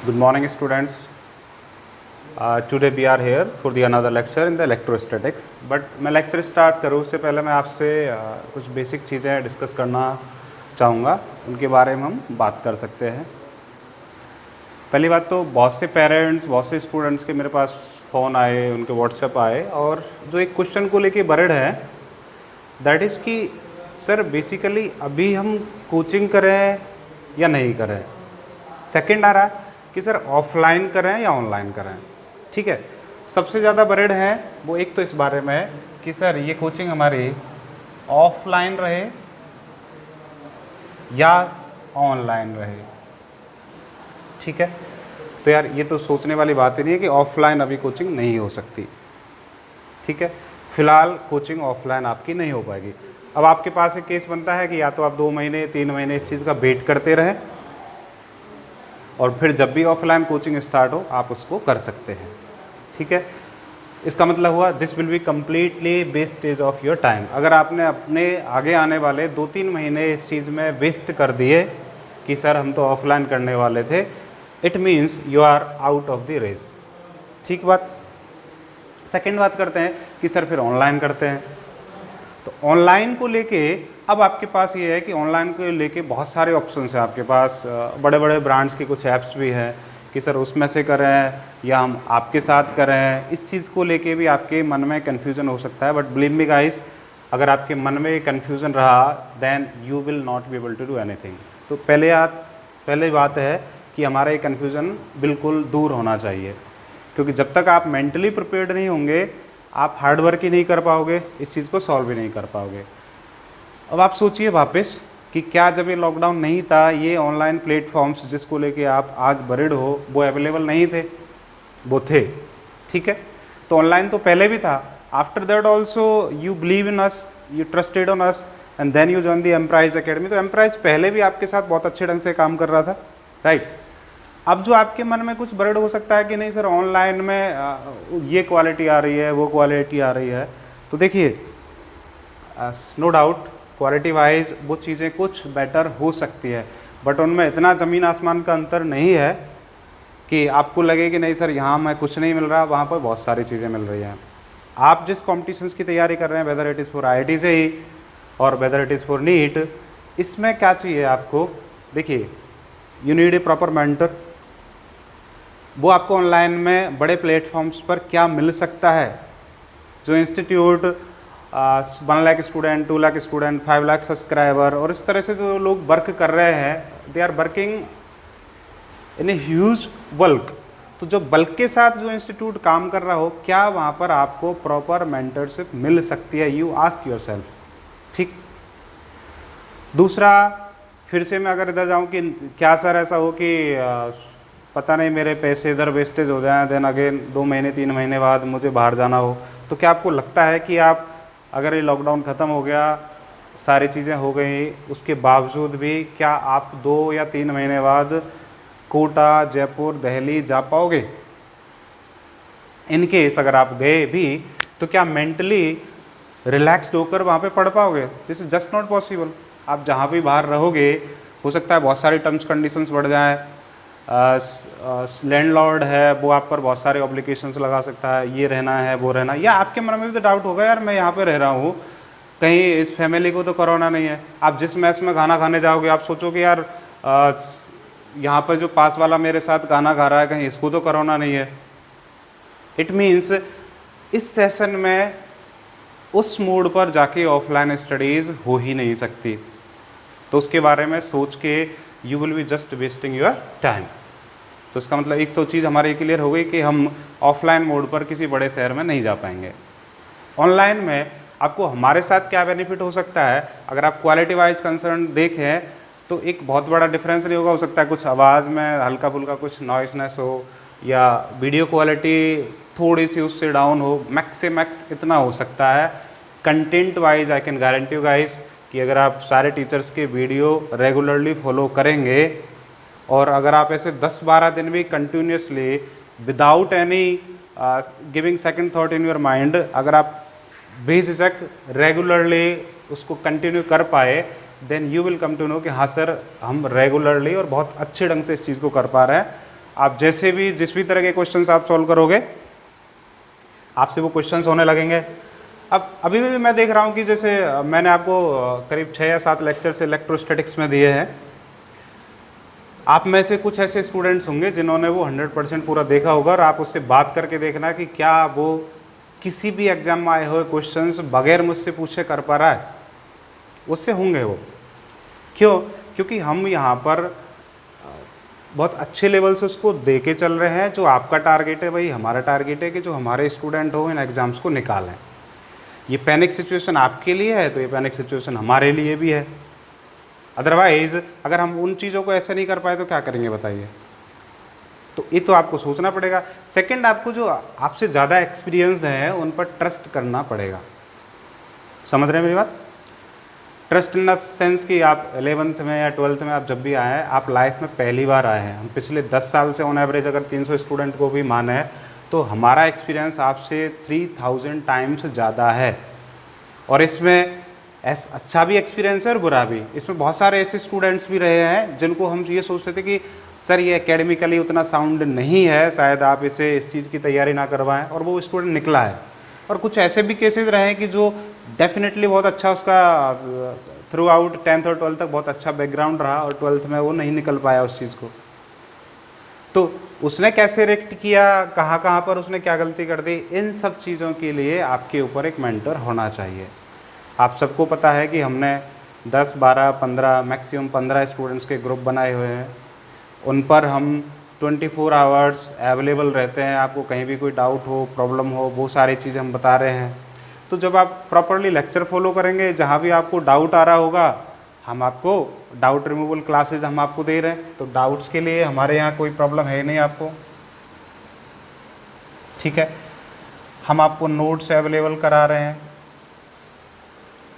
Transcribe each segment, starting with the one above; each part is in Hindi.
Good morning, students. Today we are here for the another lecture in the electrostatics. But मैं लेक्चर स्टार्ट करूँ उससे पहले मैं आपसे कुछ बेसिक चीज़ें डिस्कस करना चाहूँगा, उनके बारे में हम बात कर सकते हैं। पहली बात तो बहुत से पेरेंट्स, बहुत से स्टूडेंट्स के मेरे पास फ़ोन आए, उनके व्हाट्सएप आए और जो एक क्वेश्चन को लेके बरड़ है, दैट इज़ कि सर बेसिकली अभी हम कोचिंग करें या नहीं करें। सेकंड आ रहा है कि सर ऑफलाइन करें या ऑनलाइन करें। ठीक है, सबसे ज़्यादा बरेड है वो एक तो इस बारे में है कि सर ये कोचिंग हमारी ऑफलाइन रहे या ऑनलाइन रहे। ठीक है, तो यार ये तो सोचने वाली बात ही नहीं है कि ऑफलाइन अभी कोचिंग नहीं हो सकती। ठीक है, फिलहाल कोचिंग ऑफलाइन आपकी नहीं हो पाएगी। अब आपके पास एक केस बनता है कि या तो आप 2 महीने 3 महीने इस चीज़ का वेट करते रहें और फिर जब भी ऑफलाइन कोचिंग स्टार्ट हो आप उसको कर सकते हैं। ठीक है, इसका मतलब हुआ this will be completely wastage of your time. अगर आपने अपने आगे आने वाले 2-3 महीने इस चीज़ में वेस्ट कर दिए कि सर हम तो ऑफलाइन करने वाले थे, it means you are out of the race. ठीक बात। सेकेंड बात करते हैं कि सर फिर ऑनलाइन करते हैं। तो ऑनलाइन को लेके अब आपके पास ये है कि ऑनलाइन को लेके बहुत सारे ऑप्शंस हैं आपके पास। बड़े बड़े ब्रांड्स के कुछ ऐप्स भी हैं कि सर उसमें से करें या हम आपके साथ करें। इस चीज़ को लेके भी आपके मन में कन्फ्यूज़न हो सकता है, बट बिलीव मी गाइस, अगर आपके मन में कन्फ्यूज़न रहा then you will not be able to do anything. तो पहले बात है कि हमारा ये कन्फ्यूज़न बिल्कुल दूर होना चाहिए, क्योंकि जब तक आप मेंटली प्रिपेयर्ड नहीं होंगे आप हार्ड वर्क ही नहीं कर पाओगे, इस चीज़ को सॉल्व भी नहीं कर पाओगे। अब आप सोचिए वापस कि क्या जब ये लॉकडाउन नहीं था, ये ऑनलाइन प्लेटफॉर्म्स जिसको लेके आप आज बरिड हो वो अवेलेबल नहीं थे? वो थे। ठीक है, तो ऑनलाइन तो पहले भी था। After that also you believe in us, you trusted on us and then you join the Emprise academy. तो एम्प्राइज पहले भी आपके साथ बहुत अच्छे ढंग से काम कर रहा था, राइट। अब जो आपके मन में कुछ बर्ड हो सकता है कि नहीं सर ऑनलाइन में ये क्वालिटी आ रही है, वो क्वालिटी आ रही है, तो देखिए नो डाउट क्वालिटी वाइज वो चीज़ें कुछ बेटर हो सकती है, बट उनमें इतना ज़मीन आसमान का अंतर नहीं है कि आपको लगे कि नहीं सर यहाँ मैं कुछ नहीं मिल रहा, वहाँ पर बहुत सारी चीज़ें मिल रही हैं। आप जिस कॉम्पिटिशन्स की तैयारी कर रहे हैं, whether it is for IIT से ही और whether it is for NEET, इसमें क्या चाहिए आपको? देखिए, you need a proper mentor. वो आपको ऑनलाइन में बड़े प्लेटफॉर्म्स पर क्या मिल सकता है? जो institute 1 lakh student, 2 lakh student, 5 lakh subscriber और इस तरह से जो लोग वर्क कर रहे हैं, they are working in a huge bulk. तो जो बल्क के साथ जो इंस्टीट्यूट काम कर रहा हो, क्या वहाँ पर आपको प्रॉपर मेंटरशिप मिल सकती है? You ask your self. ठीक। दूसरा, फिर से मैं अगर इधर जाऊँ कि क्या सर ऐसा हो कि पता नहीं मेरे पैसे इधर वेस्टेज हो जाएं, देन अगेन 2 महीने 3 महीने बाद मुझे बाहर जाना हो, तो क्या आपको लगता है कि आप अगर ये लॉकडाउन ख़त्म हो गया, सारी चीज़ें हो गई, उसके बावजूद भी क्या आप 2 या 3 महीने बाद कोटा, जयपुर, दिल्ली जा पाओगे? इन केस अगर आप गए भी तो क्या मेंटली रिलैक्स्ड होकर वहाँ पे पढ़ पाओगे? This is just not possible. आप जहाँ भी बाहर रहोगे, हो सकता है बहुत सारी टर्म्स कंडीशंस बढ़ जाएँ, लैंडलॉर्ड है वो आप पर बहुत सारे ऑब्लिगेशंस लगा सकता है, ये रहना है वो रहना, या आपके मन में भी तो डाउट होगा यार मैं यहाँ पे रह रहा हूँ, कहीं इस फैमिली को तो कोरोना नहीं है। आप जिस मैस में खाना खाने जाओगे आप सोचोगे यार यहाँ पर जो पास वाला मेरे साथ खाना खा रहा है, कहीं इसको तो कोरोना नहीं है। इट मीन्स इस सेशन में उस मोड पर जाके ऑफलाइन स्टडीज़ हो ही नहीं सकती। तो उसके बारे में सोच के you will be just wasting your time. तो इसका मतलब एक तो चीज़ हमारी क्लियर हो गई कि हम ऑफलाइन मोड पर किसी बड़े शहर में नहीं जा पाएंगे। ऑनलाइन में आपको हमारे साथ क्या बेनिफिट हो सकता है? अगर आप क्वालिटी वाइज कंसर्न देखें तो एक बहुत बड़ा डिफरेंस नहीं होगा। हो सकता है कुछ आवाज़ में हल्का फुल्का कुछ नॉइसनेस हो या वीडियो क्वालिटी थोड़ी सी उससे डाउन हो, मैक्स से मैक्स इतना हो सकता है। Content wise I can guarantee you guys कि अगर आप सारे टीचर्स के वीडियो रेगुलरली फॉलो करेंगे और अगर आप ऐसे 10-12 दिन भी continuously without any giving second thought in your mind, अगर आप बेझिझक रेगुलरली उसको कंटिन्यू कर पाए, then you will come to know कि हाँ सर हम रेगुलरली और बहुत अच्छे ढंग से इस चीज़ को कर पा रहे हैं। आप जैसे भी जिस भी तरह के क्वेश्चंस आप सॉल्व करोगे आपसे वो क्वेश्चंस होने लगेंगे। अब अभी भी मैं देख रहा हूँ कि जैसे मैंने आपको करीब 6 या 7 लेक्चर्स इलेक्ट्रोस्टैटिक्स में दिए हैं। आप में से कुछ ऐसे स्टूडेंट्स होंगे जिन्होंने वो 100% पूरा देखा होगा, और आप उससे बात करके देखना कि क्या वो किसी भी एग्जाम में आए हुए क्वेश्चंस बगैर मुझसे पूछे कर पा रहा है। उससे होंगे वो। क्यों? क्योंकि हम यहाँ पर बहुत अच्छे लेवल से उसको दे के चल रहे हैं। जो आपका टारगेट है वही हमारा टारगेट है कि जो हमारे स्टूडेंट हो इन एग्ज़ाम्स को निकालें। ये पैनिक सिचुएशन आपके लिए है तो ये पैनिक सिचुएशन हमारे लिए भी है। अदरवाइज़ अगर हम उन चीज़ों को ऐसे नहीं कर पाए तो क्या करेंगे बताइए। तो ये तो आपको सोचना पड़ेगा। सेकंड, आपको जो आपसे ज़्यादा एक्सपीरियंस्ड है उन पर ट्रस्ट करना पड़ेगा। समझ रहे हैं मेरी बात? ट्रस्ट इन द सेंस कि आप 11th में या 12th में आप जब भी आए हैं, आप लाइफ में पहली बार आए हैं। हम पिछले 10 साल से ऑन एवरेज अगर 300 स्टूडेंट को भी माने तो हमारा एक्सपीरियंस आपसे 3000 टाइम्स ज़्यादा है। और इसमें अच्छा भी एक्सपीरियंस है और बुरा भी। इसमें बहुत सारे ऐसे स्टूडेंट्स भी रहे हैं जिनको हम ये सोचते थे कि सर ये एकेडमिकली उतना साउंड नहीं है, शायद आप इसे इस चीज़ की तैयारी ना करवाएं, और वो स्टूडेंट निकला है। और कुछ ऐसे भी केसेस रहे हैं कि जो डेफिनेटली बहुत अच्छा उसका थ्रू आउट 10th और 12th तक बहुत अच्छा बैकग्राउंड रहा, और 12th में वो नहीं निकल पाया उस चीज़ को। तो उसने कैसे रिएक्ट किया, कहाँ कहाँ पर उसने क्या गलती कर दी, इन सब चीज़ों के लिए आपके ऊपर एक मेंटर होना चाहिए। आप सबको पता है कि हमने 10, 12, 15 मैक्सिमम 15 स्टूडेंट्स के ग्रुप बनाए हुए हैं। उन पर हम 24 आवर्स अवेलेबल रहते हैं। आपको कहीं भी कोई डाउट हो, प्रॉब्लम हो, वो सारी चीज़ें हम बता रहे हैं। तो जब आप प्रॉपरली लेक्चर फॉलो करेंगे, जहाँ भी आपको डाउट आ रहा होगा, हम आपको डाउट रिमूवल क्लासेस हम आपको दे रहे हैं। तो डाउट्स के लिए हमारे यहाँ कोई प्रॉब्लम है नहीं आपको, ठीक है। हम आपको नोट्स अवेलेबल करा रहे हैं।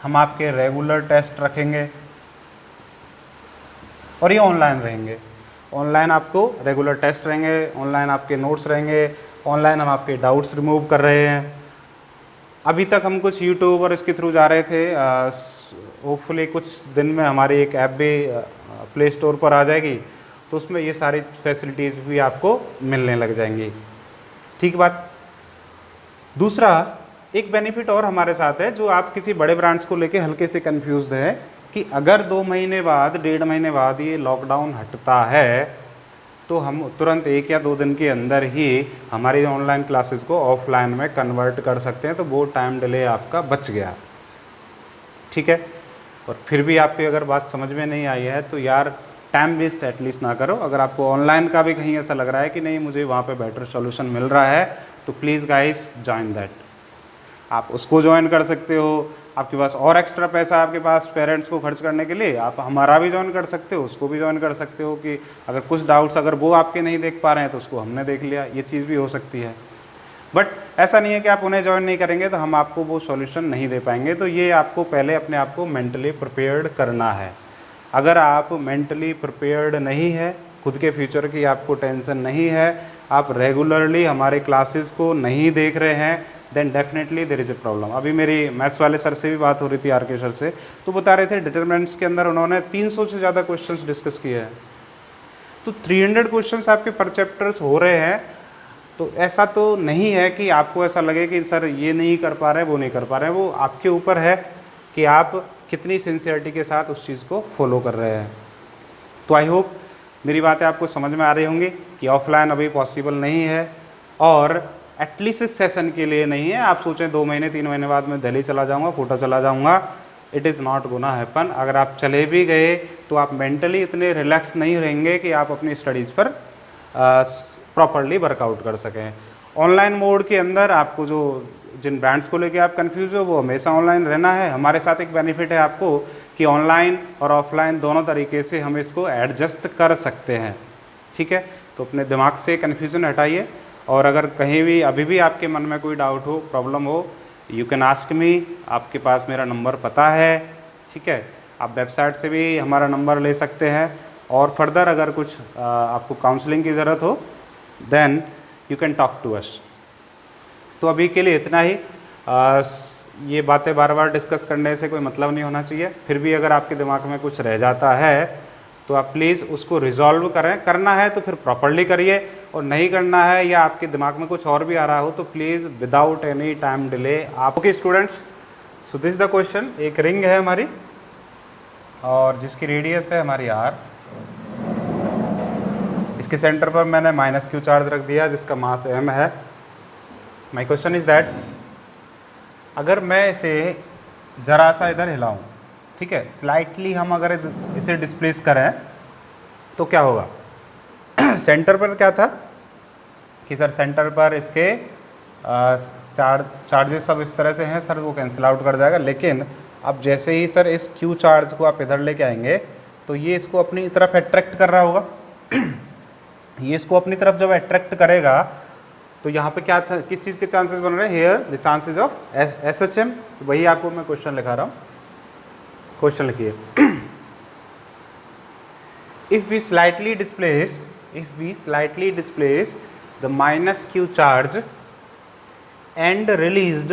हम आपके रेगुलर टेस्ट रखेंगे और ये ऑनलाइन रहेंगे। ऑनलाइन आपको रेगुलर टेस्ट रहेंगे, ऑनलाइन आपके नोट्स रहेंगे, ऑनलाइन हम आपके डाउट्स रिमूव कर रहे हैं। अभी तक हम कुछ यूट्यूब और इसके थ्रू जा रहे थे। होपफुली कुछ दिन में हमारी एक ऐप भी प्ले स्टोर पर आ जाएगी, तो उसमें ये सारी फैसिलिटीज़ भी आपको मिलने लग जाएंगी। ठीक बात। दूसरा एक बेनिफिट और हमारे साथ है, जो आप किसी बड़े ब्रांड्स को लेके हल्के से कंफ्यूज्ड है कि अगर 2 महीने बाद, 1.5 महीने बाद ये लॉकडाउन हटता है तो हम तुरंत 1 या 2 दिन के अंदर ही हमारी ऑनलाइन क्लासेस को ऑफलाइन में कन्वर्ट कर सकते हैं। तो वो टाइम डिले आपका बच गया, ठीक है। और फिर भी आपकी अगर बात समझ में नहीं आई है तो यार टाइम वेस्ट एटलीस्ट ना करो। अगर आपको ऑनलाइन का भी कहीं ऐसा लग रहा है कि नहीं मुझे वहाँ पे बेटर सॉल्यूशन मिल रहा है, तो प्लीज़ गाइस जॉइन दैट। आप उसको ज्वाइन कर सकते हो। आपके पास और एक्स्ट्रा पैसा आपके पास पेरेंट्स को खर्च करने के लिए, आप हमारा भी ज्वाइन कर सकते हो, उसको भी ज्वाइन कर सकते हो कि अगर कुछ डाउट्स अगर वो आपके नहीं देख पा रहे हैं तो उसको हमने देख लिया। ये चीज़ भी हो सकती है। बट ऐसा नहीं है कि आप उन्हें ज्वाइन नहीं करेंगे तो हम आपको वो सॉल्यूशन नहीं दे पाएंगे। तो ये आपको पहले अपने आप को मेंटली प्रिपेयर्ड करना है। अगर आप मेंटली प्रिपेयर्ड नहीं है, खुद के फ्यूचर की आपको टेंशन नहीं है, आप रेगुलरली हमारे क्लासेस को नहीं देख रहे हैं, then definitely there is a problem. अभी मेरी मैथ्स वाले सर से भी बात हो रही थी, आर के सर से, तो बता रहे थे डिटरमिनेंट्स के अंदर उन्होंने 300 से ज़्यादा क्वेश्चंस डिस्कस किए हैं। तो 300 क्वेश्चंस आपके पर चैप्टर्स हो रहे हैं। तो ऐसा तो नहीं है कि आपको ऐसा लगे कि सर ये नहीं कर पा रहे हैं, वो नहीं कर पा रहे हैं। वो आपके ऊपर है कि आप कितनी सिंसियरिटी के साथ उस चीज़ को फॉलो कर रहे हैं। तो आई होप मेरी बातें आपको समझ में आ रही होंगी कि ऑफलाइन अभी पॉसिबल नहीं है, और एटलीस्ट इस सेशन के लिए नहीं है। आप सोचें 2 महीने 3 महीने बाद मैं दिल्ली चला जाऊंगा, कोटा चला जाऊंगा, it is not gonna happen. अगर आप चले भी गए तो आप मेंटली इतने रिलैक्स नहीं रहेंगे कि आप अपनी स्टडीज़ पर प्रॉपरली वर्कआउट कर सकें। ऑनलाइन मोड के अंदर आपको जो जिन ब्रांड्स को लेके आप कंफ्यूज हो वो हमेशा ऑनलाइन रहना है। हमारे साथ एक बेनिफिट है आपको कि ऑनलाइन और ऑफलाइन दोनों तरीके से हम इसको एडजस्ट कर सकते हैं, ठीक है। तो अपने दिमाग से कन्फ्यूज़न हटाइए, और अगर कहीं भी अभी भी आपके मन में कोई डाउट हो, प्रॉब्लम हो, यू कैन आस्क मी। आपके पास मेरा नंबर पता है, ठीक है। आप वेबसाइट से भी हमारा नंबर ले सकते हैं, और फर्दर अगर कुछ आपको काउंसलिंग की ज़रूरत हो then you can talk to us. तो अभी के लिए इतना ही। ये बातें बार बार डिस्कस करने से कोई मतलब नहीं होना चाहिए। फिर भी अगर आपके दिमाग में कुछ रह जाता है तो आप प्लीज़ उसको रिजॉल्व करें। करना है तो फिर प्रॉपरली करिए, और नहीं करना है या आपके दिमाग में कुछ और भी आ रहा हो तो please without any time delay आप। Okay students, so this the question. एक रिंग है हमारी और जिसकी रेडियस है हमारी r। इसके सेंटर पर मैंने -q चार्ज रख दिया जिसका मास m है। माई क्वेश्चन इज दैट, अगर मैं इसे ज़रा सा इधर हिलाऊं, ठीक है, स्लाइटली हम अगर इसे डिस्प्लेस करें तो क्या होगा? सेंटर पर क्या था कि सर सेंटर पर इसके चार्जेस सब इस तरह से हैं सर, वो कैंसिल आउट कर जाएगा। लेकिन अब जैसे ही सर इस q चार्ज को आप इधर लेके आएंगे तो ये इसको अपनी तरफ अट्रैक्ट कर रहा होगा। ये इसको अपनी तरफ जब अट्रैक्ट करेगा तो यहाँ पे क्या किस चीज़ के चांसेस बन रहे हैं? Here the chances of SHM। तो वही आपको मैं क्वेश्चन लिखा रहा हूँ। क्वेश्चन लिखिए, if we slightly displace the -q charge and released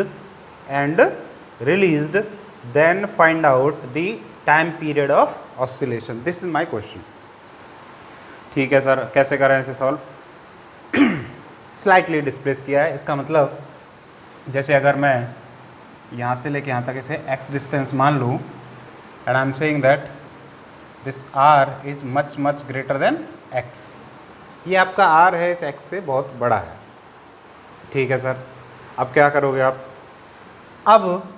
then find out the time period of oscillation. This is my question. ठीक है सर, कैसे करें इसे सॉल्व? स्लाइटली डिस्प्लेस किया है, इसका मतलब जैसे अगर मैं यहाँ से लेके यहाँ तक इसे x डिस्टेंस मान लूँ and I am saying that this r is much greater than x। ये आपका r है इस x से बहुत बड़ा है, ठीक है सर। अब क्या करोगे आप? अब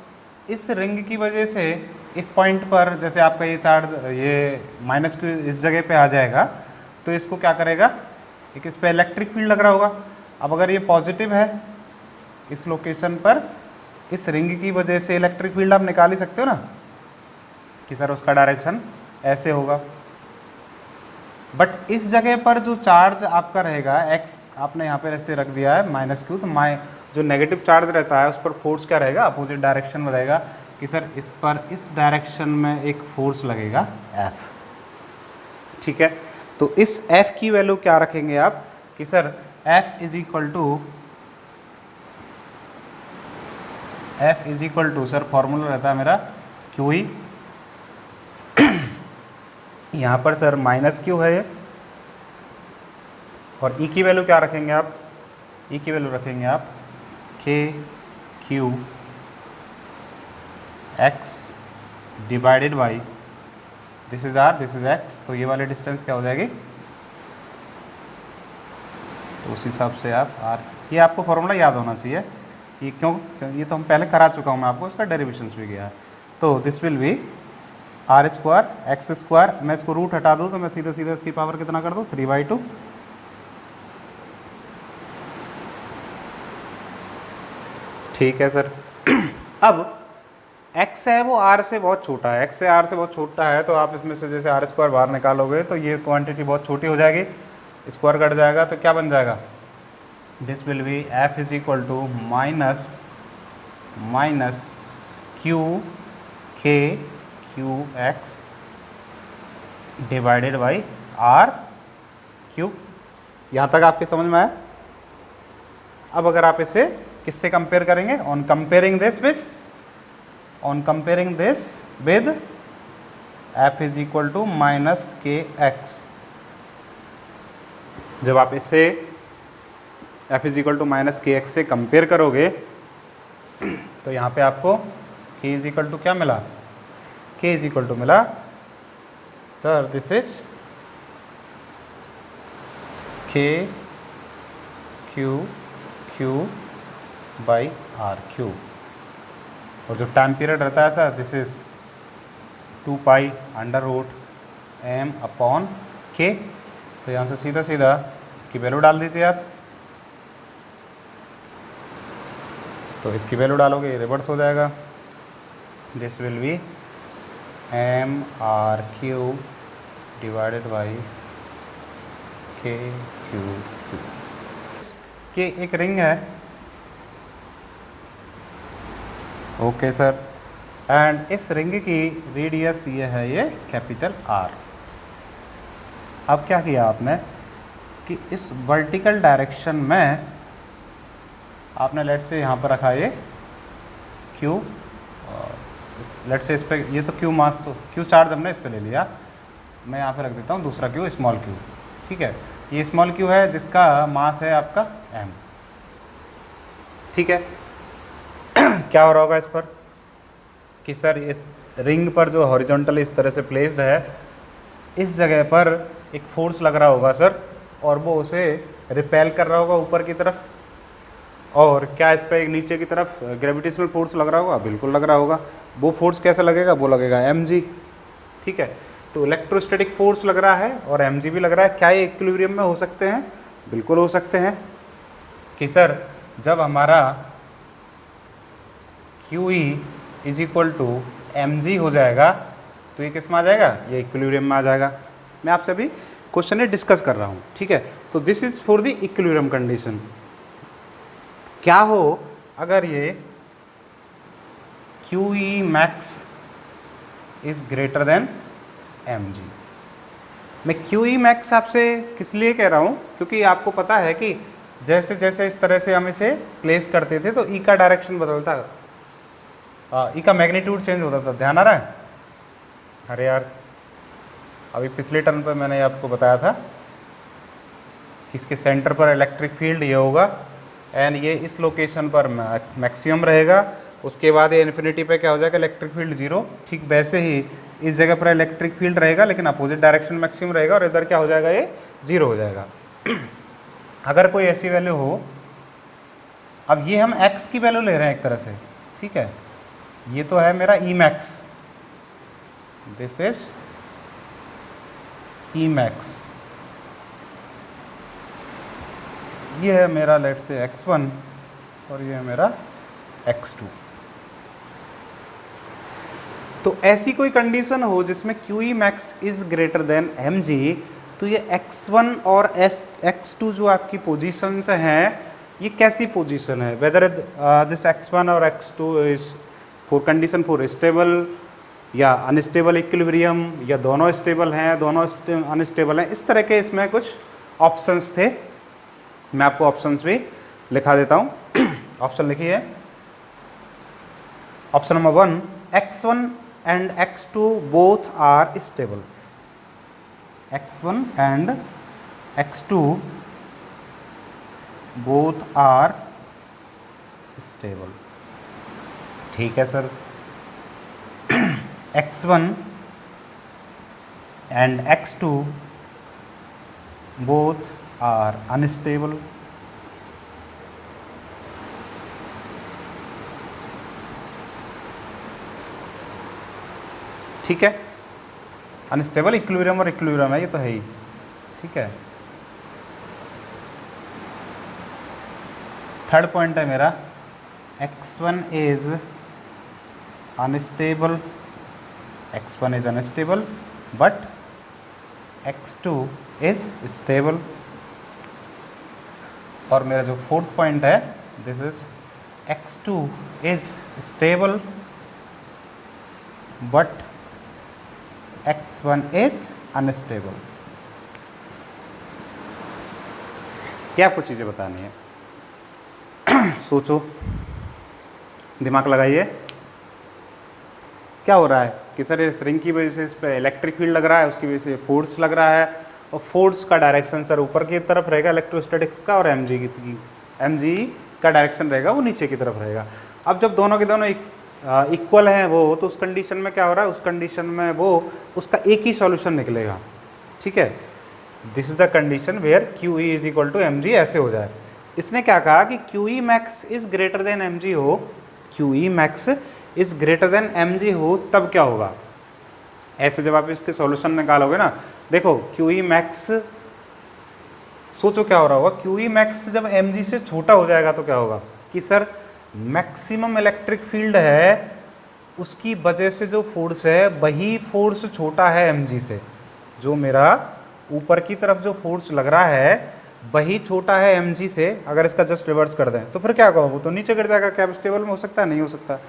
इस रिंग की वजह से इस पॉइंट पर जैसे आपका ये चार्ज ये -q इस जगह पे आ जाएगा तो इसको क्या करेगा? एक इस पर इलेक्ट्रिक फील्ड लग रहा होगा। अब अगर ये पॉजिटिव है इस लोकेशन पर, इस रिंग की वजह से इलेक्ट्रिक फील्ड आप निकाल ही सकते हो ना कि सर उसका डायरेक्शन ऐसे होगा। बट इस जगह पर जो चार्ज आपका रहेगा x आपने यहाँ पर ऐसे रख दिया है -q, तो जो नेगेटिव चार्ज रहता है उस पर फोर्स क्या रहेगा? अपोजिट डायरेक्शन में रहेगा कि सर इस पर इस डायरेक्शन में एक फोर्स लगेगा F, ठीक है। तो इस F की वैल्यू क्या रखेंगे आप कि sir F is equal to sir formula रहता है मेरा QE। यहाँ पर सर -q है ये, और E की वैल्यू क्या रखेंगे आप? E की वैल्यू रखेंगे आप KQ x divided by this is r, this is x। तो ये वाली डिस्टेंस क्या हो जाएगी? तो उस हिसाब से आप r, ये आपको फॉर्मूला याद होना चाहिए कि क्यों, ये तो हम पहले करा चुका हूँ मैं आपको, इसका डेरिवेशंस भी गया है। तो this will B r² x²। मैं इसको रूट हटा दूँ तो मैं सीधा इसकी पावर कितना कर दूँ? 3/2। ठीक है सर। अब x है वो r से बहुत छोटा है, x से r से बहुत छोटा है, तो आप इसमें से जैसे r² बाहर निकालोगे तो ये क्वांटिटी बहुत छोटी हो जाएगी, स्क्वायर कट जाएगा तो क्या बन जाएगा? This will be F is equal to minus QX divided by R³। यहाँ तक आपके समझ में आया? अब अगर आप इसे किससे कंपेयर करेंगे? On comparing this with F is equal to -KX। जब आप इसे F is equal to -KX से कंपेयर करोगे तो यहाँ पे आपको K इज इक्वल टू क्या मिला? K इज इक्वल टू मिला sir this is KQ by R³। और जो टाइम पीरियड रहता है सर दिस इज 2π√m/K। तो यहाँ से सीधा इसकी वैल्यू डाल दीजिए आप। तो इसकी वैल्यू डालोगे ये रिवर्स हो जाएगा, this will B mR³ divided by KQ। कि एक रिंग है, ओके सर, एंड इस रिंग की रेडियस ये है, ये कैपिटल R। अब क्या किया आपने कि इस वर्टिकल डायरेक्शन में आपने लेट से यहाँ पर रखा ये Q, लेट से इस पर ये तो Q मास, तो Q चार्ज हमने इस पर ले लिया, मैं यहाँ पे रख देता हूँ दूसरा क्यू, स्मॉल क्यू, ठीक है। ये स्मॉल क्यू है जिसका मास है आपका m, ठीक है। क्या हो रहा होगा इस पर कि सर इस रिंग पर जो हॉरिजॉन्टल इस तरह से प्लेस्ड है, इस जगह पर एक फोर्स लग रहा होगा सर, और वो उसे रिपेल कर रहा होगा ऊपर की तरफ, और क्या इस पर एक नीचे की तरफ ग्रेविटेशनल फोर्स लग रहा होगा, बिल्कुल लग रहा होगा। वो फोर्स कैसा लगेगा, वो लगेगा mg, ठीक है। तो इलेक्ट्रोस्टैटिक फोर्स लग रहा है और mg भी लग रहा है। क्या ये इक्विलिब्रियम में हो सकते हैं, बिल्कुल हो सकते हैं। कि सर जब हमारा QE is equal to mg हो जाएगा तो ये किस में आ जाएगा, ये इक्विलिब्रियम में आ जाएगा। मैं आपसे अभी क्वेश्चन ये डिस्कस कर रहा हूँ, ठीक है। तो this is for the equilibrium condition. क्या हो अगर ये QE max is greater than mg। मैं QE max आपसे किस लिए कह रहा हूँ, क्योंकि आपको पता है कि जैसे जैसे इस तरह से हम इसे प्लेस करते थे तो E का डायरेक्शन बदलता, E का मैग्नीट्यूड चेंज होता था। ध्यान आ रहा है? अरे यार अभी पिछले टर्न पर मैंने आपको बताया था कि इसके सेंटर पर इलेक्ट्रिक फील्ड ये होगा एंड ये इस लोकेशन पर मैक्सिमम रहेगा। उसके बाद ये इन्फिनिटी पे क्या हो जाएगा, इलेक्ट्रिक फील्ड जीरो। ठीक वैसे ही इस जगह पर इलेक्ट्रिक फील्ड रहेगा लेकिन अपोजिट डायरेक्शन मैक्सिमम रहेगा और इधर क्या हो जाएगा, ये जीरो हो जाएगा। अगर कोई ऐसी वैल्यू हो, अब ये हम x की वैल्यू ले रहे हैं एक तरह से, ठीक है। ये तो है मेरा E max, this is E max। ये है मेरा लेट से x1 और ये है मेरा x2। तो ऐसी कोई कंडीशन हो जिसमें QE max is greater than mg, तो ये x1 और x2 जो आपकी पोजीशंस हैं, ये कैसी पोजीशन है, वेदर दिस x1 और x2 is for condition for stable या अनस्टेबल इक्विलिब्रियम, या दोनों स्टेबल हैं दोनों अनस्टेबल हैं, इस तरह के इसमें कुछ ऑप्शंस थे। मैं आपको ऑप्शंस भी लिखा देता हूँ। ऑप्शन लिखिए। Option number 1, x1 and x2 both are stable। x1 and x2 both are stable। ठीक है sir. x1 and x2 both are unstable। ठीक है, अनस्टेबल इक्विलिब्रियम और इक्विलिब्रियम है, ये तो है ही, ठीक है। थर्ड पॉइंट है मेरा x1 is unstable, x1 is unstable but x2 is stable. और मेरा जो फोर्थ पॉइंट है, this is x2 is stable but x1 is unstable. ये आपको चीज़ें बतानी है। सोचो, दिमाग लगाइए। क्या हो रहा है कि सर इस रिंग की वजह से इस पर इलेक्ट्रिक फील्ड लग रहा है, उसकी वजह से फोर्स लग रहा है, और फोर्स का डायरेक्शन सर ऊपर की तरफ रहेगा इलेक्ट्रोस्टैटिक्स का, और mg का डायरेक्शन रहेगा वो नीचे की तरफ रहेगा। अब जब दोनों के दोनों इक्वल हैं वो, तो उस कंडीशन में क्या हो रहा है, उस कंडीशन में वो उसका एक ही सॉल्यूशन निकलेगा, ठीक है। This is the condition where QE is equal to mg ऐसे हो जाए। इसने क्या कहा कि QE max is greater than mg हो, QE max is greater than mg हो, तब क्या होगा। ऐसे जब आप इसके सॉल्यूशन निकालोगे ना, देखो QE max, सोचो क्या हो रहा होगा, QE max जब mg से छोटा हो जाएगा तो क्या होगा कि सर मैक्सिमम इलेक्ट्रिक फील्ड है, उसकी वजह से जो फोर्स है वही फोर्स छोटा है mg से। जो मेरा ऊपर की तरफ जो फोर्स लग रहा है वही छोटा है mg से। अगर इसका जस्ट रिवर्स कर दें तो फिर क्या होगा, वो तो नीचे गिर जाएगा। क्या स्टेबल में हो सकता है, नहीं हो सकता।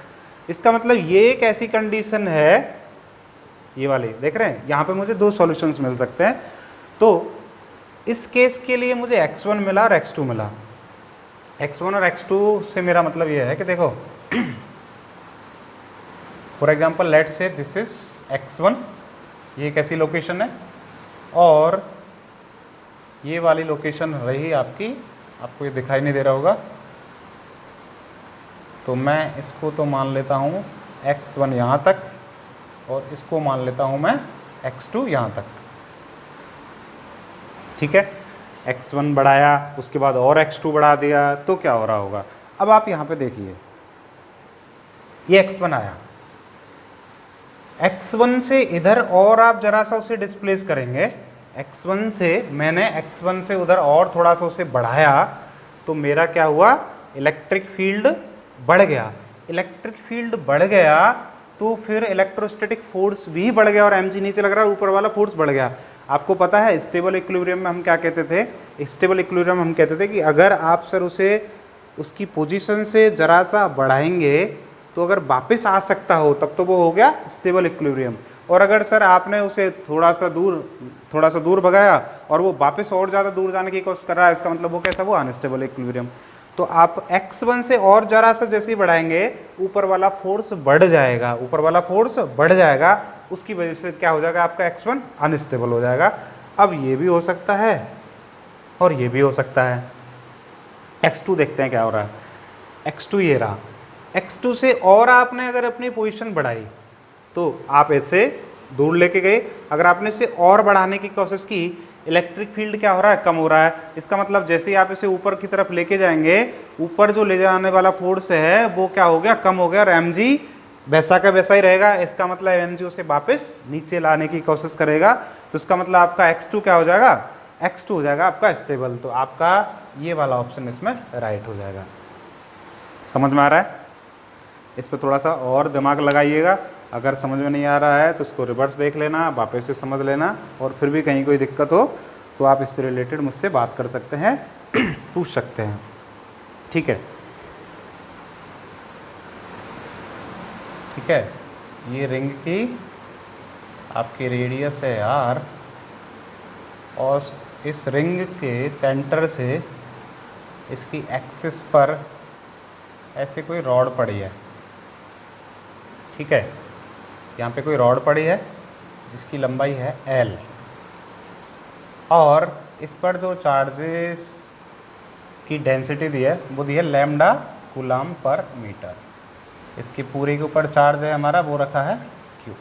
इसका मतलब ये एक ऐसी कंडीशन है, ये वाली देख रहे हैं, यहाँ पे मुझे दो सॉल्यूशंस मिल सकते हैं। तो इस केस के लिए मुझे x1 मिला और x2 मिला। x1 और x2 से मेरा मतलब ये है कि देखो, फॉर एग्जाम्पल लेट से दिस इज x1 ये कैसी लोकेशन है, और ये वाली लोकेशन रही आपकी, आपको ये दिखाई नहीं दे रहा होगा, तो मैं इसको तो मान लेता हूँ x1 यहाँ तक, और इसको मान लेता हूँ मैं x2 यहाँ तक। ठीक है, x1 बढ़ाया, उसके बाद और x2 बढ़ा दिया, तो क्या हो रहा होगा। अब आप यहाँ पे देखिए, ये x1 आया, x1 से इधर और आप जरा सा उसे डिस्प्लेस करेंगे, x1 से मैंने x1 से उधर और थोड़ा सा उसे बढ़ाया, तो मेरा क्या हुआ, इलेक्ट्रिक फील्ड बढ़ गया। इलेक्ट्रिक फील्ड बढ़ गया तो फिर इलेक्ट्रोस्टैटिक फोर्स भी बढ़ गया, और mg नीचे लग रहा है, ऊपर वाला फोर्स बढ़ गया। आपको पता है स्टेबल इक्विलिब्रियम में हम क्या कहते थे, स्टेबल इक्विलिब्रियम हम कहते थे कि अगर आप सर उसे उसकी पोजीशन से जरा सा बढ़ाएंगे तो अगर वापस आ सकता हो तब तो वो हो गया स्टेबल इक्विलिब्रियम, और अगर सर आपने उसे थोड़ा सा दूर भगाया और वो वापस और ज़्यादा दूर जाने की कोशिश कर रहा है, इसका मतलब वो कैसा, वो अनस्टेबल इक्विलिब्रियम। तो आप x1 से और जरा सा जैसे ही बढ़ाएंगे, ऊपर वाला फोर्स बढ़ जाएगा, ऊपर वाला फोर्स बढ़ जाएगा, उसकी वजह से क्या हो जाएगा, आपका x1 अनस्टेबल हो जाएगा। अब ये भी हो सकता है और ये भी हो सकता है। x2 देखते हैं क्या हो रहा है। x2 ये रहा, x2 से और आपने अगर अपनी पोजीशन बढ़ाई तो आप ऐसे दूर लेके गए, अगर आपने इसे और बढ़ाने की कोशिश की, इलेक्ट्रिक फील्ड क्या हो रहा है, कम हो रहा है। इसका मतलब जैसे ही आप इसे ऊपर की तरफ लेके जाएंगे, ऊपर जो ले जाने वाला फोर्स है वो क्या हो गया, कम हो गया, और mg वैसा का वैसा ही रहेगा। इसका मतलब mg उसे वापस नीचे लाने की कोशिश करेगा, तो इसका मतलब आपका x2 क्या हो जाएगा, x2 हो जाएगा आपका स्टेबल। तो आपका ये वाला ऑप्शन इसमें राइट हो जाएगा। समझ में आ रहा है, इस पर थोड़ा सा और दिमाग लगाइएगा। अगर समझ में नहीं आ रहा है तो इसको रिवर्स देख लेना, वापस से समझ लेना, और फिर भी कहीं कोई दिक्कत हो तो आप इससे रिलेटेड मुझसे बात कर सकते हैं, पूछ सकते हैं। ठीक है, ठीक है, ये रिंग की आपकी रेडियस है r, और इस रिंग के सेंटर से इसकी एक्सिस पर ऐसे कोई रॉड पड़ी है। ठीक है, यहाँ पे कोई रॉड पड़ी है जिसकी लंबाई है l, और इस पर जो चार्जेस की डेंसिटी दी है वो दी है लैम्डा कूलम पर मीटर। इसके पूरे के ऊपर चार्ज है हमारा, वो रखा है q।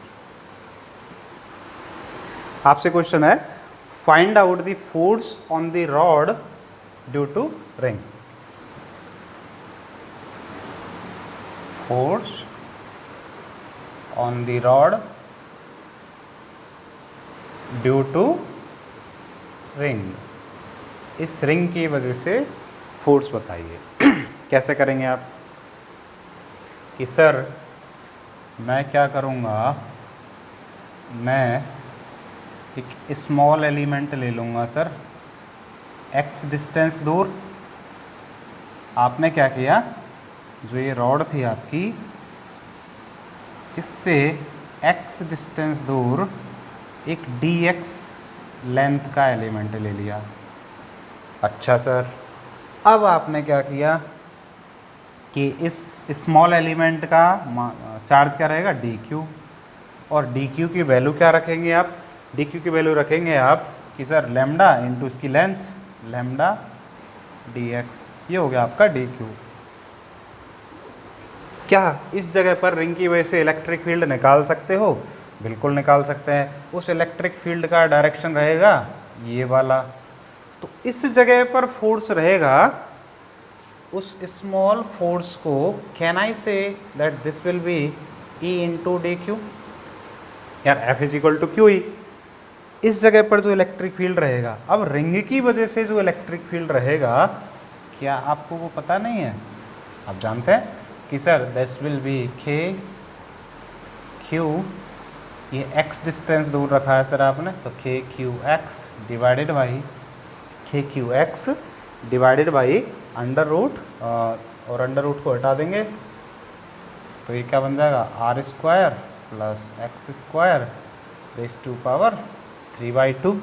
आपसे क्वेश्चन है, find out the force on the rod due to ring. Force on the rod due to ring। इस रिंग की वजह से फोर्स बताइए। कैसे करेंगे आप कि सर मैं क्या करूँगा, मैं एक स्मॉल एलिमेंट ले लूँगा सर, x डिस्टेंस दूर। आपने क्या किया, जो ये रॉड थी आपकी, इससे x डिस्टेंस दूर एक dx लेंथ का एलिमेंट ले लिया। अच्छा सर, अब आपने क्या किया कि इस स्मॉल एलिमेंट का चार्ज क्या रहेगा, dq, और dq की वैल्यू क्या रखेंगे आप, dq की वैल्यू रखेंगे आप कि सर लैम्डा इंटू इसकी लेंथ, लैम्डा dx। ये हो गया आपका dq। क्या इस जगह पर रिंग की वजह से इलेक्ट्रिक फील्ड निकाल सकते हो, बिल्कुल निकाल सकते हैं। उस इलेक्ट्रिक फील्ड का डायरेक्शन रहेगा ये वाला, तो इस जगह पर फोर्स रहेगा, उस स्मॉल फोर्स को can I say that this will be E into d q. यार F is equal to q e. इस जगह पर जो इलेक्ट्रिक फील्ड रहेगा, अब रिंग की वजह से जो इलेक्ट्रिक फील्ड रहेगा, क्या आपको वो पता नहीं है, आप जानते हैं कि sir that will be k q, ये x डिस्टेंस दूर रखा है सर आपने, तो k q x divided by k q x divided by under root, और अंडर रूट को हटा देंगे तो ये क्या बन जाएगा, r square plus x square raise to power 3/2,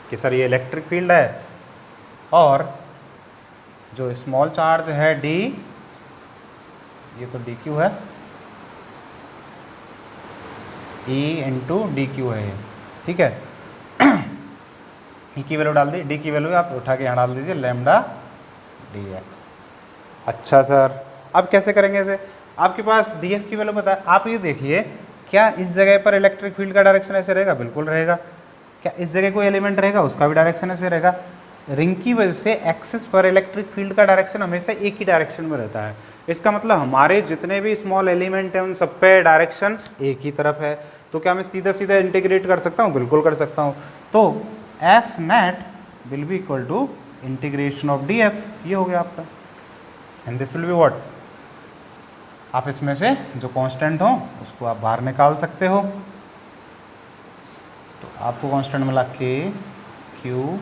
कि सर ये इलेक्ट्रिक फील्ड है, और जो स्मॉल चार्ज है d, ये तो dq है, ई इंटू डी क्यू है ये, ठीक है। ई की वैल्यू डाल दी, डी की वैल्यू आप उठा के यहाँ डाल दीजिए लैम्डा डी एक्स। अच्छा सर, अब कैसे करेंगे इसे? आपके पास डी एफ की वैल्यू पता है, आप ये देखिए क्या इस जगह पर इलेक्ट्रिक फील्ड का डायरेक्शन ऐसे रहेगा? बिल्कुल रहेगा। क्या इस जगह कोई एलिमेंट रहेगा? उसका भी डायरेक्शन ऐसे रहेगा। रिंग की वजह से एक्सिस पर इलेक्ट्रिक फील्ड का डायरेक्शन हमेशा एक ही डायरेक्शन में रहता है। इसका मतलब हमारे जितने भी स्मॉल एलिमेंट हैं उन सब पे डायरेक्शन एक ही तरफ है। तो क्या मैं सीधा सीधा इंटीग्रेट कर सकता हूँ? बिल्कुल कर सकता हूँ। तो F net will be equal to integration of d F, ये हो गया आपका। And this will be what? आप इसमें से जो कांस्टेंट हो उसको आप बाहर निकाल सकते हो। तो आपको कांस्टेंट मिला के क्यू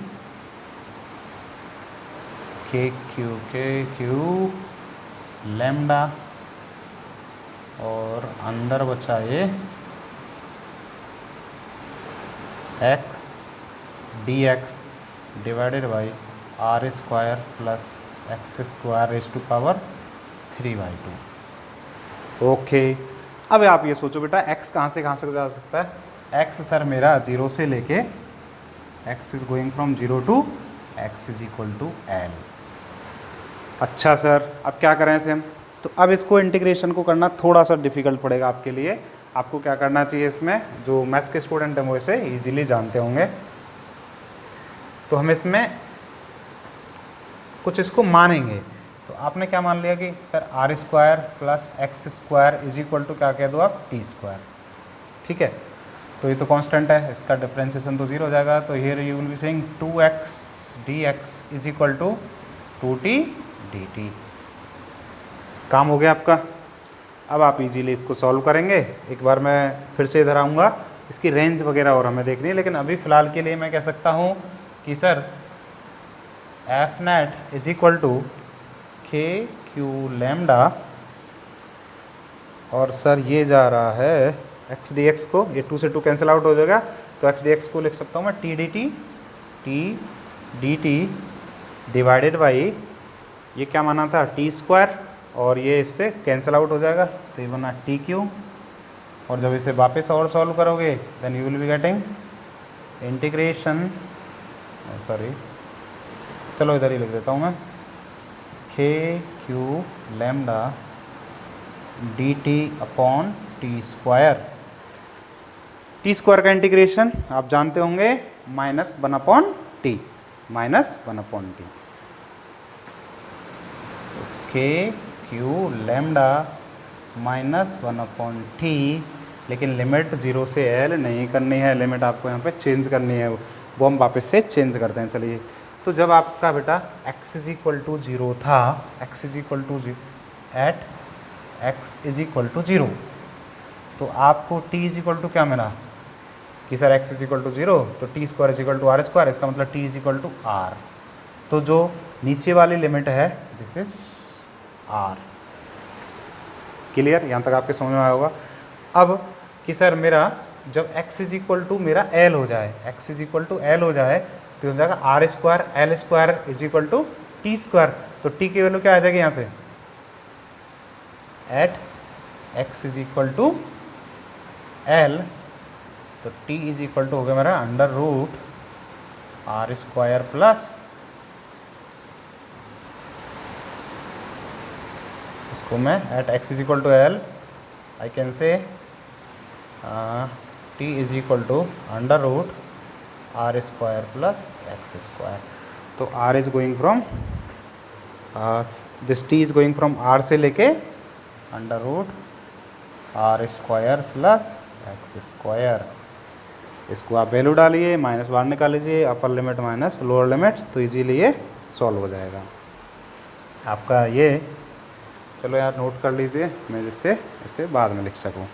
लैम्डा, और अंदर बचा ये x d x divided by are square plus x square raise to power 3/2। Okay, अब आप ये सोचो बेटा x कहाँ से जा सकता है? x सर मेरा 0 से लेके x इज गोइंग फ्रॉम 0 टू x is equal to l। अच्छा सर, अब क्या करें इसे हम? तो अब इसको इंटीग्रेशन को करना थोड़ा सा डिफिकल्ट पड़ेगा आपके लिए। आपको क्या करना चाहिए इसमें, जो मैथ्स के स्टूडेंट हैं वो इसे ईजिली जानते होंगे। तो हम इसमें कुछ इसको मानेंगे। तो आपने क्या मान लिया कि sir r square plus x square is equal to क्या कह दो आप? टी स्क्वायर, ठीक है। तो ये तो कांस्टेंट है, इसका डिफरेंशिएशन तो 0 हो जाएगा। तो here you will be saying 2x dx is equal to 2t dt। काम हो गया आपका। अब आप इजीली इसको सॉल्व करेंगे। एक बार मैं फिर से इधर आऊँगा, इसकी रेंज वगैरह और हमें देखनी है, लेकिन अभी फ़िलहाल के लिए मैं कह सकता हूँ कि sir F net is equal to k Q lambda, और सर ये जा रहा है एक्स डी एक्स को, ये 2 से 2 कैंसिल आउट हो जाएगा। तो एक्स डी एक्स को लिख सकता हूँ मैं T D T divided by, ये क्या माना था? टी स्क्वायर, और ये इससे कैंसिल आउट हो जाएगा तो ये बना टी क्यू। और जब इसे वापस और सॉल्व करोगे then you will be getting integration, sorry चलो इधर ही लिख देता हूँ मैं, k Q lambda d t upon t square. T square का इंटीग्रेशन आप जानते होंगे -1 upon t, -1 upon t. K Q lambda -1 upon t, लेकिन लिमिट 0 से l नहीं करनी है, लिमिट आपको यहाँ पे चेंज करनी है, वो हम वापस से चेंज करते हैं। चलिए, तो जब आपका बेटा x इज इक्वल टू 0 था, x is equal to at x is equal to 0, तो आपको t इज इक्वल टू क्या मिला कि sir x is equal to 0, तो t square is equal to r square, इसका मतलब t is equal to r। तो जो नीचे वाली लिमिट है दिस इज r। क्लियर? यहाँ तक आपके समझ में आया होगा। अब कि सर मेरा जब x इज इक्वल टू मेरा l हो जाए, x is equal to l हो जाए, तो हो जाएगा r square l square is equal to t square. तो टी की वैल्यू क्या आ जाएगी यहाँ से? At x is equal to l, तो टी इज इक्वल टू हो गया मेरा under root are square plus, इसको मैं at x is equal to l I can say T is equal to under root are square plus x square. तो R is going from this T is going from R से लेके under root are square plus x square. इसको आप वैल्यू डालिए, माइनस बाहर निकाल लीजिए, upper limit minus lower limit, तो इजीली ये सॉल्व हो जाएगा आपका ये। चलो यार नोट कर लीजिए, मैं जिससे इसे बाद में लिख सकूँ।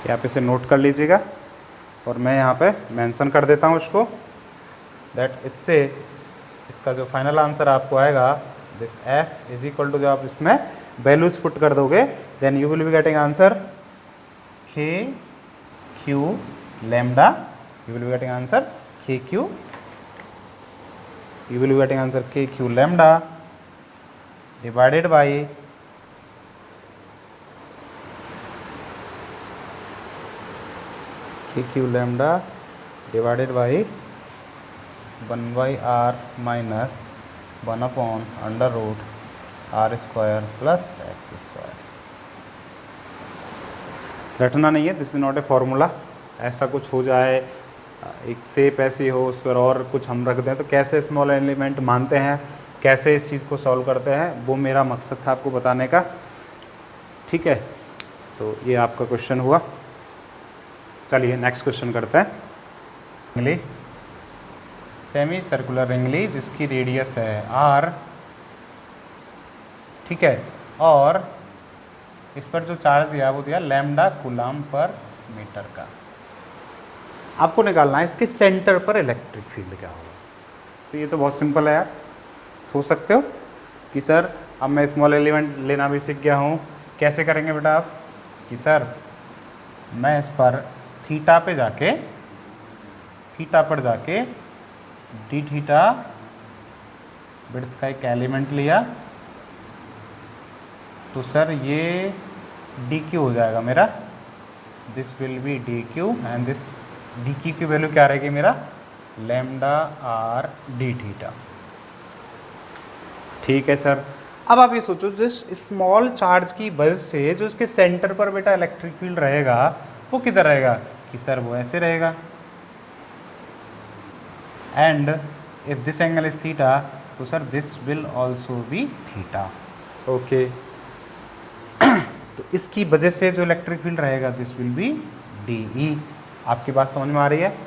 आप इसे नोट कर लीजिएगा, और मैं यहाँ पे मेंशन कर देता हूँ इसको, दैट इससे इसका जो फाइनल आंसर आपको आएगा this F is equal to, जो आप इसमें वैल्यूज पुट कर दोगे then you will be getting answer K Q lambda, you will be getting answer K Q, you will be getting answer K Q lambda divided by K Q lambda divided by 1/r minus 1/√r² plus x²। रटना नहीं है, this is not a formula. ऐसा कुछ हो जाए, एक शेप ऐसी हो, उस पर और कुछ हम रख दें, तो कैसे स्मॉल एलिमेंट मानते हैं, कैसे इस चीज़ को सॉल्व करते हैं, वो मेरा मकसद था आपको बताने का। ठीक है, तो ये आपका क्वेश्चन हुआ। चलिए नेक्स्ट क्वेश्चन करते हैं। रिंगली, सेमी सर्कुलर रिंगली जिसकी रेडियस है r, ठीक है, और इस पर जो चार्ज दिया वो दिया लैम्डा कूलम पर मीटर का। आपको निकालना है इसके सेंटर पर इलेक्ट्रिक फील्ड क्या होगा। तो ये तो बहुत सिंपल है यार, सोच सकते हो कि सर अब मैं स्मॉल एलिमेंट लेना भी सीख गया हूँ। कैसे करेंगे बेटा आप कि सर मैं इस पर थीटा पे जाके, थीटा पर जाके डी थीटा विड्थ का एक एलिमेंट लिया, तो सर ये डी क्यू हो जाएगा मेरा, this will be D q and this d Q की वैल्यू क्या रहेगी मेरा, लैम्डा आर डी थीटा। ठीक है सर, अब आप ये सोचो जिस स्मॉल चार्ज की वजह से जो उसके सेंटर पर बेटा इलेक्ट्रिक फील्ड रहेगा वो किधर रहेगा कि सर वो ऐसे रहेगा, and if this angle is theta तो sir this will also be theta. Okay, तो इसकी वजह से जो इलेक्ट्रिक फील्ड रहेगा this will be D E. आपकी बात समझ में आ रही है।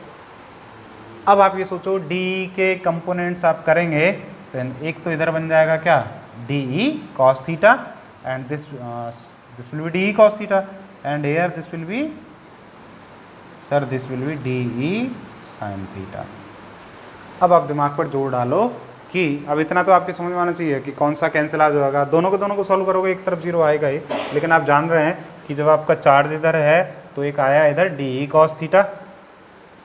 अब आप ये सोचो डी के कंपोनेंट्स आप करेंगे तो एक तो इधर बन जाएगा क्या, d E cos theta, and this this will be D E cos theta, and here this will be sir this will be D E sine theta. अब आप दिमाग पर जोर डालो कि अब इतना तो आपके समझ में आना चाहिए कि कौन सा कैंसिल आ जाएगा। दोनों को सॉल्व करोगे एक तरफ जीरो आएगा ही, लेकिन आप जान रहे हैं कि जब आपका चार्ज इधर है तो एक आया इधर डी ई कॉस थीटा,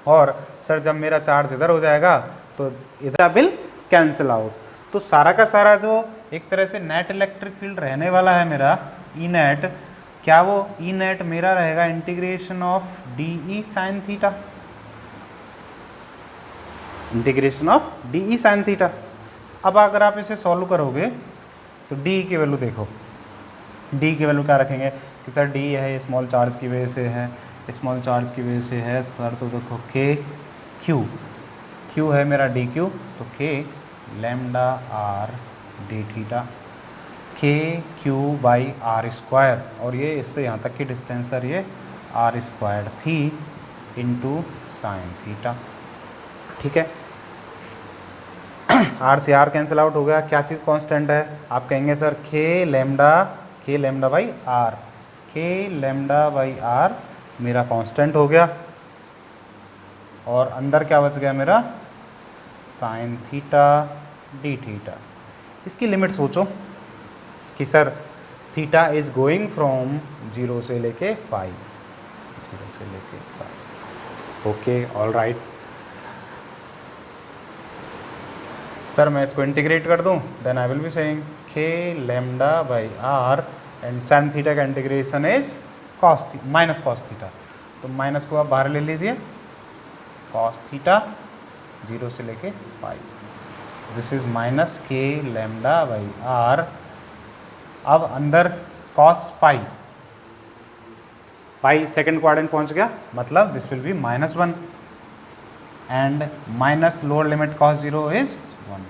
और सर जब मेरा चार्ज इधर हो जाएगा तो इधर विल कैंसिल आउट। तो सारा का सारा जो एक तरह से नेट इलेक्ट्रिक फील्ड रहने वाला है मेरा ई नेट, क्या वो ई नेट मेरा रहेगा integration of D E sine theta, integration of D E sine theta. अब अगर आप इसे सॉल्व करोगे तो डी की वैल्यू देखो, डी की वैल्यू क्या रखेंगे कि सर डी है स्मॉल चार्ज की वजह से है, स्मॉल चार्ज की वजह से है सर, तो देखो के क्यू, क्यू है मेरा डी क्यू, तो के लैम्डा आर डी थीटा, के क्यू बाई आर स्क्वायर, और ये इससे यहाँ तक की डिस्टेंस सर ये आर स्क्वायर थी इंटू साइन थीटा। ठीक है, आर से आर कैंसिल आउट हो गया, क्या चीज़ कांस्टेंट है, आप कहेंगे sir K lambda by R, K lambda by R मेरा कांस्टेंट हो गया, और अंदर क्या बच गया मेरा साइन थीटा डी थीटा। इसकी लिमिट सोचो कि sir theta is going from zero से लेके पाई, जीरो से लेके pi. Okay, all right sir, मैं इसको इंटीग्रेट कर दूं, then I will be saying K lambda by R and sine theta का integration is cos minus cos theta, तो माइनस को आप बाहर ले लीजिए, कॉस थीटा जीरो से लेके pi, this is minus k lambda by r. अब अंदर cos pi, pi second quadrant पहुंच गया, मतलब this will be -1, and minus lower limit cos zero is 1,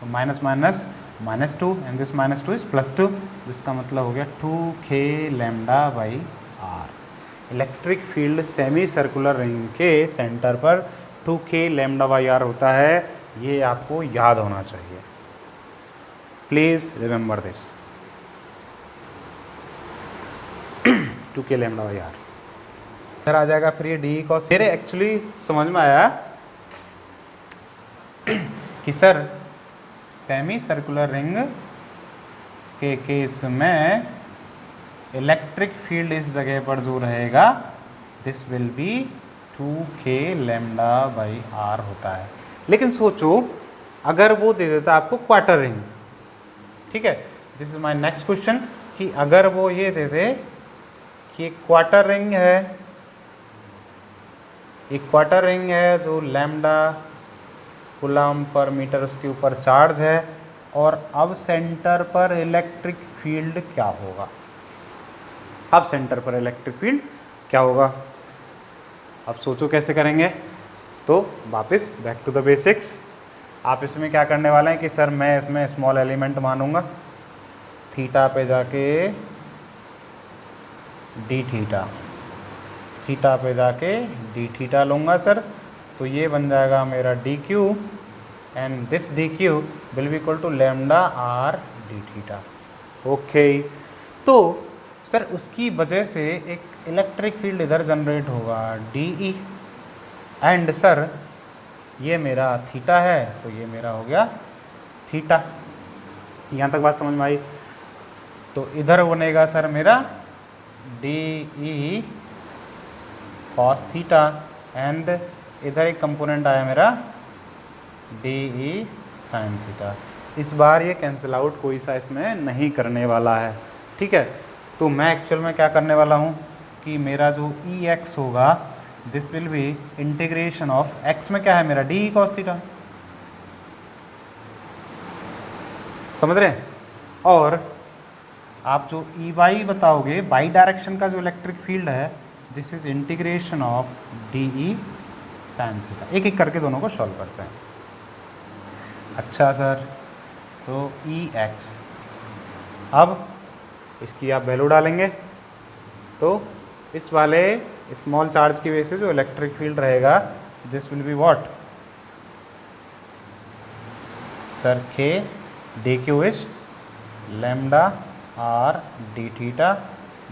तो minus minus -2 and this -2 is +2, जिसका मतलब हो गया 2k lambda by r. Electric field semi circular ring के सेंटर पर 2k लैम्डा बाई आर होता है, ये आपको याद होना चाहिए, please remember this, 2k lambda by r इधर आ जाएगा। फिर ये डी कॉस, मेरे एक्चुअली समझ में आया कि सर सेमी सर्कुलर रिंग के केस में इलेक्ट्रिक फील्ड इस जगह पर जो रहेगा this will be 2k lambda by r होता है। लेकिन सोचो अगर वो दे देता आपको क्वार्टर रिंग, ठीक है, this is my next question, कि अगर वो ये दे दे कि क्वार्टर रिंग है एक क्वार्टर रिंग है जो लैम्डा कूलम्ब पर मीटर उसके ऊपर चार्ज है, और अब सेंटर पर इलेक्ट्रिक फील्ड क्या होगा? अब सेंटर पर इलेक्ट्रिक फील्ड क्या होगा? अब सोचो कैसे करेंगे। तो वापस बैक टू द बेसिक्स। आप इसमें क्या करने वाले हैं कि सर मैं इसमें स्मॉल एलिमेंट मानूंगा, थीटा पे जाके डी थीटा, थीटा पे जाके डी थीटा लूँगा सर, तो ये बन जाएगा मेरा d q, and this d q will be equal to lambda R D theta. Okay, तो सर उसकी वजह से एक इलेक्ट्रिक फील्ड इधर जनरेट होगा डी ई, एंड सर ये मेरा थीटा है तो ये मेरा हो गया थीटा। यहाँ तक बात समझ में आई? तो इधर बनेगा सर मेरा D E cos theta, and इधर एक कंपोनेंट आया मेरा डी ई साइन थीटा। इस बार ये कैंसिल आउट कोई सा इसमें नहीं करने वाला है, ठीक है। तो मैं एक्चुअल में क्या करने वाला हूँ कि मेरा जो ई एक्स होगा this will B integration of x में क्या है मेरा डी ई कॉस थीटा, समझ रहे हैं? और आप जो ई वाई बताओगे बाई डायरेक्शन का जो इलेक्ट्रिक फील्ड है this is integration of D E sine theta. एक एक करके दोनों को सॉल्व करते हैं। अच्छा सर, तो ई एक्स, अब इसकी आप वैल्यू डालेंगे तो इस वाले स्मॉल चार्ज की वजह से जो इलेक्ट्रिक फील्ड रहेगा this will be what sir K D Q is lambda R D theta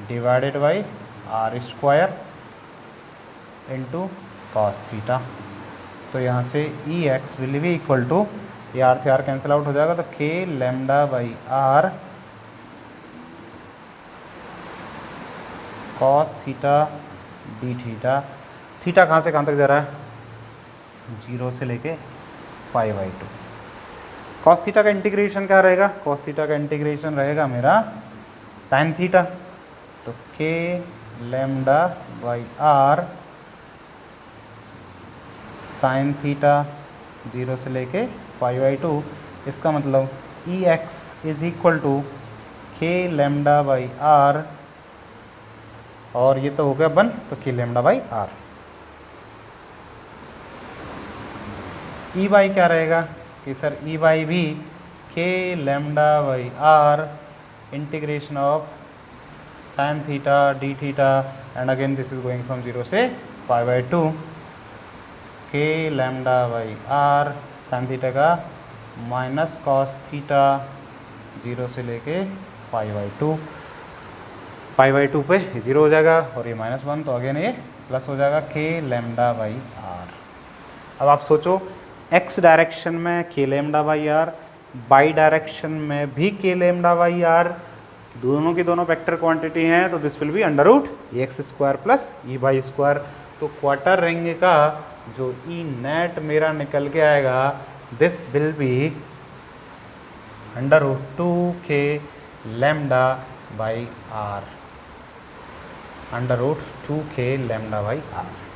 divided by are square into cos theta. तो यहाँ से E X will be equal to, ये आर से आर कैंसिल आउट हो जाएगा, तो के lambda by R cos theta D theta. Theta कहाँ से कहाँ तक जा रहा है? 0 से लेके पाई बाई 2। कॉस थीटा का इंटीग्रेशन क्या रहेगा? कॉस थीटा का इंटीग्रेशन रहेगा मेरा साइन थीटा, तो के lambda by r sine theta 0 से लेके पाई बाई 2। इसका मतलब E x is equal to k lambda by r, और ये तो हो गया 1, तो के lambda by r. E y क्या रहेगा कि सर ई वाई भी k lambda by r integration of sine theta D theta, and again this is going from 0 से pi by 2, k lambda by r sine theta का माइनस कॉस थीटा 0 से लेके पाई बाई 2। पाई बाई 2 पे 0 हो जाएगा और ये -1, तो अगेन ये प्लस हो जाएगा के लैम्डा बाई आर। अब आप सोचो एक्स डायरेक्शन में k lambda by r, y direction में भी के लैम्डा बाई आर, दोनों की दोनों वेक्टर क्वांटिटी हैं, तो this will be under root x square plus E y square. तो क्वार्टर रिंग का जो ई नेट मेरा निकल के आएगा this will be under root 2k lambda by r, under root 2k lambda by are.